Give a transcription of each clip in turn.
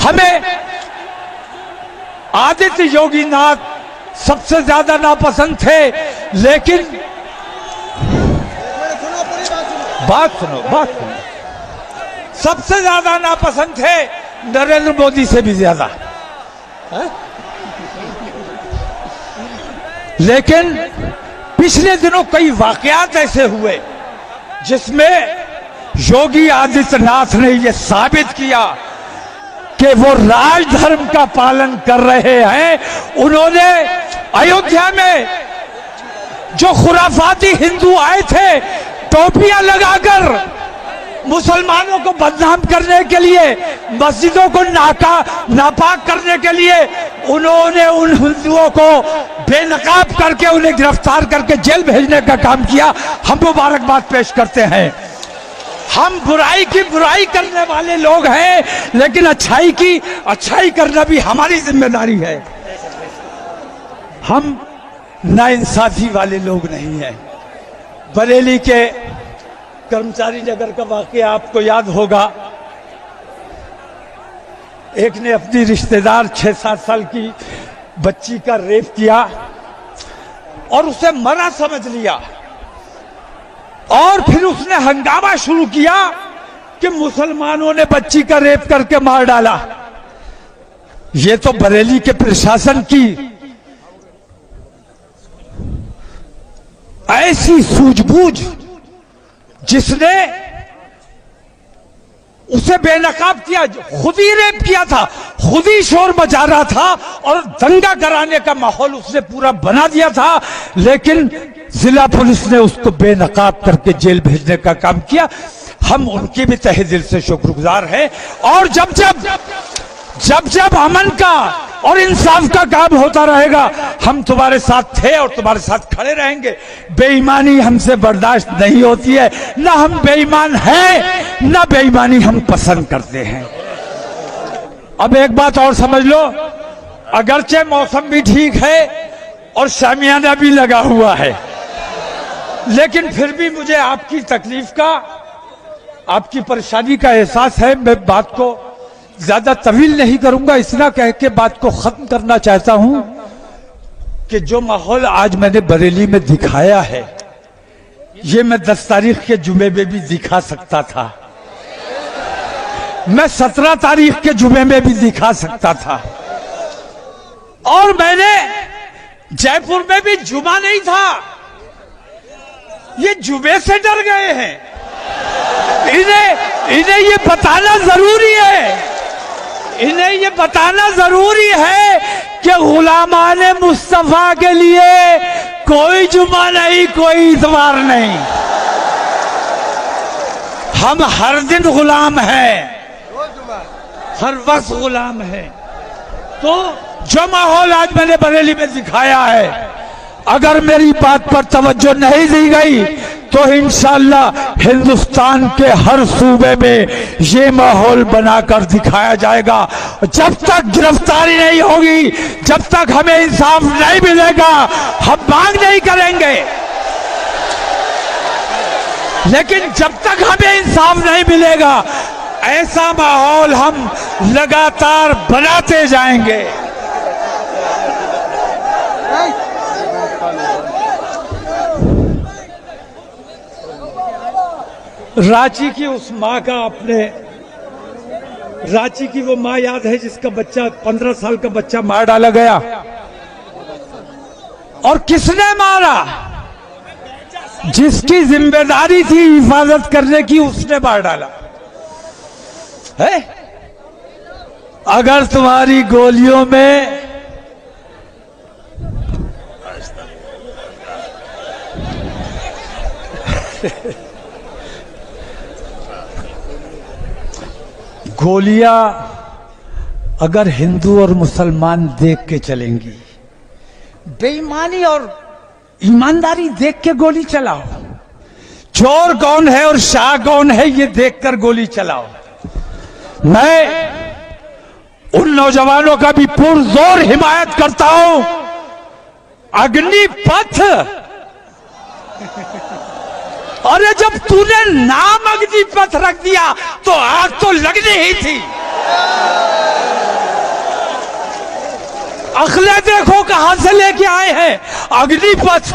हमें आदित्य योगीनाथ सबसे ज्यादा नापसंद थे, लेकिन बात सुनो, सबसे ज्यादा नापसंद थे नरेंद्र मोदी से भी ज्यादा। लेकिन पिछले दिनों कई वाकयात ऐसे हुए जिसमें योगी आदित्यनाथ ने यह साबित किया कि वो राजधर्म का पालन कर रहे हैं। उन्होंने अयोध्या में जो खुराफाती हिंदू आए थे टोपियां लगाकर मुसलमानों को बदनाम करने के लिए, मस्जिदों को नापाक करने के लिए, उन्होंने उन हिंदुओं को बेनकाब करके उन्हें गिरफ्तार करके जेल भेजने का काम किया। हम मुबारकबाद पेश करते हैं। हम बुराई की बुराई करने वाले लोग हैं, लेकिन अच्छाई की अच्छाई करना भी हमारी जिम्मेदारी है। हम नाइंसाफी वाले लोग नहीं हैं। बरेली के कर्मचारी नगर का वाकया आपको याद होगा। एक ने अपनी रिश्तेदार 6-7 साल की बच्ची का रेप किया और उसे मरा समझ लिया, और फिर उसने हंगामा शुरू किया कि मुसलमानों ने बच्ची का रेप करके मार डाला। ये तो बरेली के प्रशासन की ऐसी सूझबूझ, जिसने उसे बेनकाब किया, खुद ही रेप किया था, खुद ही शोर मचा रहा था और दंगा कराने का माहौल उसने पूरा बना दिया था, लेकिन जिला पुलिस ने उसको बेनकाब करके जेल भेजने का काम किया। हम उनके भी तहे दिल से शुक्रगुजार हैं। और जब जब अमन का और इंसाफ का काम होता रहेगा, हम तुम्हारे साथ थे और तुम्हारे साथ खड़े रहेंगे। बेईमानी हमसे बर्दाश्त नहीं होती है, ना हम बेईमान हैं, ना बेईमानी हम पसंद करते हैं। अब एक बात और समझ लो, अगरचे मौसम भी ठीक है और शामियाना भी लगा हुआ है, लेकिन फिर भी मुझे आपकी तकलीफ का, आपकी परेशानी का एहसास है। मैं बात को ज्यादा तवील नहीं करूंगा, इतना कह के बात को खत्म करना चाहता हूं कि जो माहौल आज मैंने बरेली में दिखाया है, ये मैं 10 तारीख के जुमे में भी दिखा सकता था, मैं 17 तारीख के जुमे में भी दिखा सकता था, और मैंने जयपुर में भी जुमा नहीं था। ये जुमे से डर गए हैं। इन्हें ये बताना जरूरी है, इन्हें ये बताना जरूरी है कि गुलामाने मुस्तफा के लिए कोई जुमा नहीं, कोई इतवार नहीं। हम हर दिन गुलाम हैं, हर वक्त गुलाम हैं। तो जो माहौल आज मैंने बरेली में दिखाया है, अगर मेरी बात पर तवज्जो नहीं दी गई तो इंशाअल्लाह हिंदुस्तान के हर सूबे में ये माहौल बनाकर दिखाया जाएगा। जब तक गिरफ्तारी नहीं होगी, जब तक हमें इंसाफ नहीं मिलेगा, हम मांग नहीं करेंगे। लेकिन जब तक हमें इंसाफ नहीं मिलेगा, ऐसा माहौल हम लगातार बनाते जाएंगे। रांची की उस माँ का, अपने रांची की वो माँ याद है जिसका बच्चा 15 साल का बच्चा मार डाला गया, और किसने मारा? जिसकी जिम्मेदारी थी हिफाजत करने की, उसने मार डाला है। अगर तुम्हारी गोलियों में गोलियां अगर हिंदू और मुसलमान देख के चलेंगी, बेईमानी और ईमानदारी देख के गोली चलाओ। चोर कौन है और शाह कौन है ये देखकर गोली चलाओ। मैं उन नौजवानों का भी पुरजोर हिमायत करता हूं। अग्निपथ, अरे जब तूने नाम अग्निपथ रख दिया तो आग तो लगनी ही थी। अगले देखो कहां से लेके आए हैं अग्निपथ।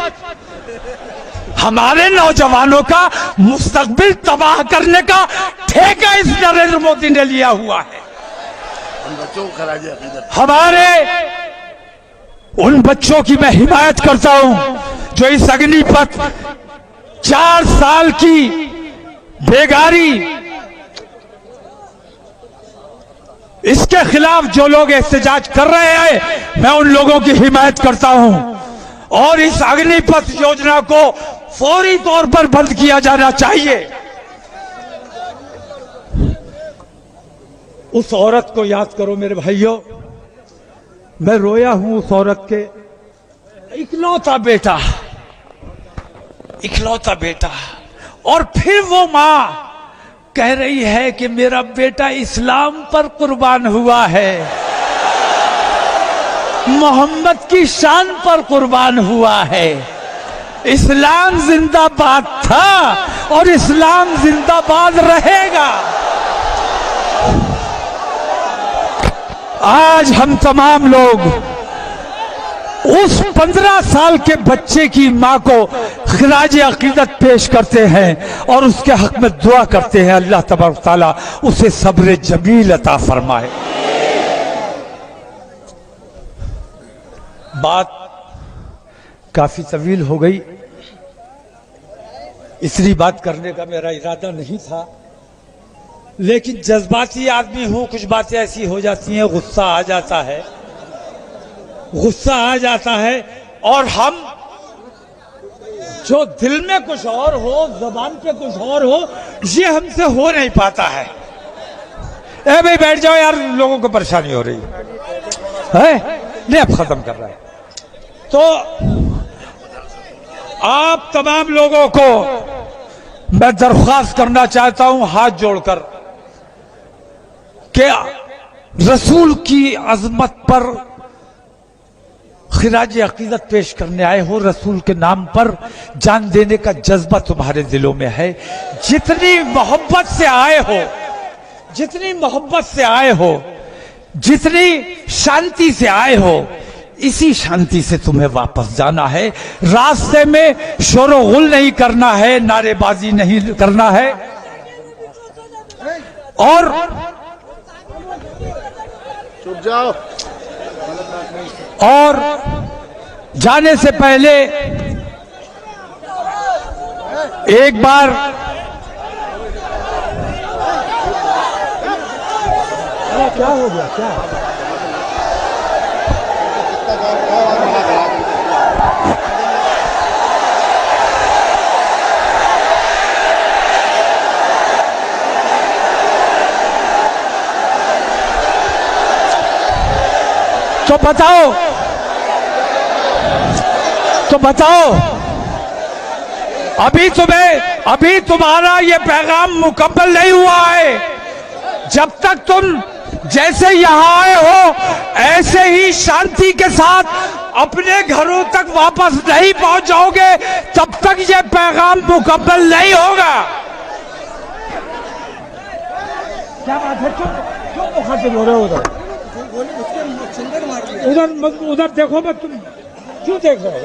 हमारे नौजवानों का मुस्तकबिल तबाह करने का ठेका इस नरेंद्र मोदी ने लिया हुआ है। हमारे उन बच्चों की मैं हिमायत करता हूं जो इस अग्निपथ 4 साल की बेगारी, इसके खिलाफ जो लोग एहतजाज कर रहे हैं, मैं उन लोगों की हिमायत करता हूं और इस अग्निपथ योजना को फौरी तौर पर बंद किया जाना चाहिए। उस औरत को याद करो मेरे भाइयों, मैं रोया हूं उस औरत के इकलौता बेटा, और फिर वो मां कह रही है कि मेरा बेटा इस्लाम पर कुर्बान हुआ है, मोहम्मद की शान पर कुर्बान हुआ है। इस्लाम जिंदाबाद था और इस्लाम जिंदाबाद रहेगा। आज हम तमाम लोग उस 15 साल के बच्चे की मां को खिराज अकीदत पेश करते हैं और उसके हक में दुआ करते हैं, अल्लाह तबारक तआला उसे सब्र जमील अता फरमाए। बात काफी तवील हो गई, इसलिए बात करने का मेरा इरादा नहीं था, लेकिन जज्बाती आदमी हूं, कुछ बातें ऐसी हो जाती हैं, गुस्सा आ जाता है और हम जो दिल में कुछ और हो, जबान पे कुछ और हो, ये हमसे हो नहीं पाता है। ए भाई बैठ जाओ यार, लोगों को परेशानी हो रही है। नहीं, अब खत्म कर रहा है। तो आप तमाम लोगों को मैं दरख्वास्त करना चाहता हूं हाथ जोड़कर कि रसूल की अजमत पर खिराज अकीदत पेश करने आए हो, रसूल के नाम पर जान देने का जज्बा तुम्हारे दिलों में है। जितनी मोहब्बत से आए हो, जितनी शांति से आए हो, इसी शांति से तुम्हें वापस जाना है। रास्ते में शोर-ओ-गुल नहीं करना है, नारेबाजी नहीं करना है, और चुप जाओ। और जाने से पहले एक बार क्या हो गया क्या? तो बताओ अभी तुम्हारा ये पैगाम मुकम्मल नहीं हुआ है। जब तक तुम जैसे यहां आए हो ऐसे ही शांति के साथ अपने घरों तक वापस नहीं पहुंच जाओगे, तब तक ये पैगाम मुकम्मल नहीं होगा। क्या बात है? क्यों मुखातिब हो रहे हो? उधर देखो, मैं तुम क्यों देख रहे हो?